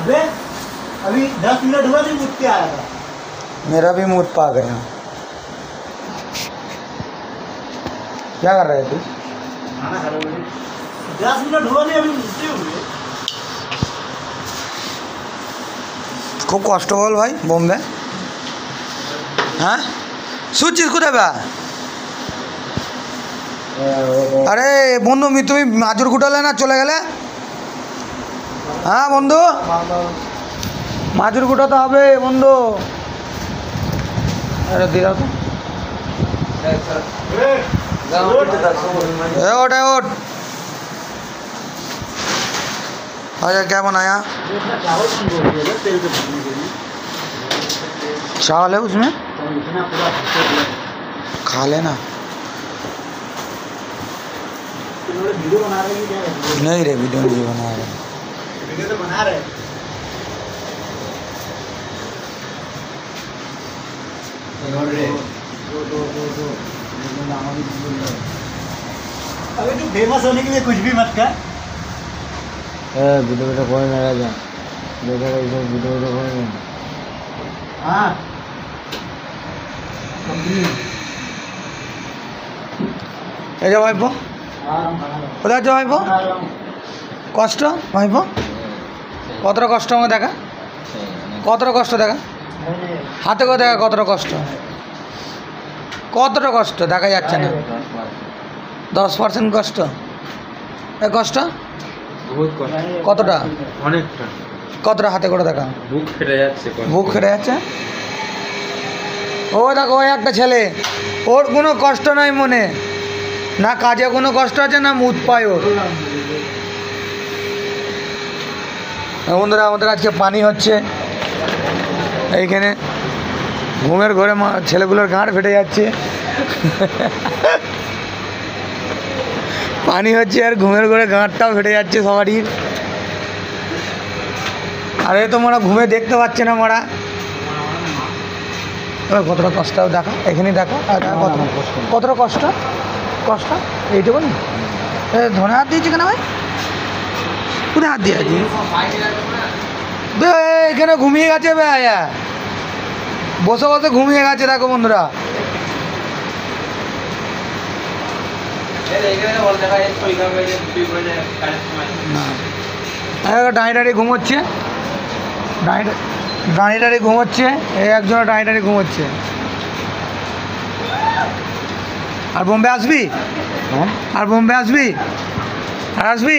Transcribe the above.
अबे अभी 10 मिनट हुआ नहीं उठ के आया था। मेरा भी मूड पा गया। क्या कर रहे थे? खाना खा रहे हो? 10 मिनट हुआ नहीं अभी उठते हुए। খুব কষ্ট বল ভাই বোম্বে। হ্যাঁ শুচ্ছিস কোথায় বা? আরে বন্ধু তুমি মাজুর গুটালে না চলে গেলে? হ্যাঁ বন্ধু মাজুর গুটাতে হবে বন্ধু। আরে দিলা তো ओट है ओट। अच्छा क्या बनाया? चावल है उसमें, खा लेना। वीडियो बना रहे हैं क्या? नहीं रे वीडियो नहीं बना रहे। वीडियो तो बना रहे। अबे तू फेमस होने के लिए कुछ भी मत कर। वीडियो कोई ना जा देखा वीडियो कोई नहीं। हाँ এই যে ভাইপো কোথায় আছো ভাইপো? কষ্ট ভাইপো কতটা কষ্ট আমাকে দেখা, কতটা কষ্ট দেখা হাতে করে দেখা, কতটা কষ্ট, কতটা কষ্ট দেখা যাচ্ছে না। 10% কষ্ট। এই কষ্ট কতটা? অনেকটা। কতটা হাতে করে দেখা? বুক ফেটে যাচ্ছে। বুক ফেটে যাচ্ছে। ও দেখো ওই একটা ছেলে, ওর কোনো কষ্ট নাই মনে, না কাজে কোনো কষ্ট আছে না মুদ পায় ওর। বন্ধুরা আমাদের আজকে পানি হচ্ছে এইখানে, ঘুমের ঘরে ছেলেগুলোর গাঁট ফেটে যাচ্ছে। পানি হচ্ছে আর ঘুমের ঘরে গাঁটটাও ফেটে যাচ্ছে সবারই। আর এ তো মোরা ঘুমে দেখতে পাচ্ছে না মোরা। এবার কতটা কষ্ট দেখা এখানে দেখো, কতটা কষ্ট কষ্ট এইটুকু না। ধনে হাত দিয়েছি কেন ভাই? কোথায় হাত দিয়ে আছি? এখানে ঘুমিয়ে গেছে বে আয়া, বসে বসে ঘুমিয়ে গেছে দেখো বন্ধুরা। দাঁড়িয়ে দাঁড়িয়ে ঘুমোচ্ছে, দাঁড়িয়ে দাঁড়িয়ে ঘুমোচ্ছে, এই একজনের দাঁড়িয়ে দাঁড়িয়ে ঘুমোচ্ছে। আর বোম্বে আসবি? আর বোম্বে আসবি? আর আসবি?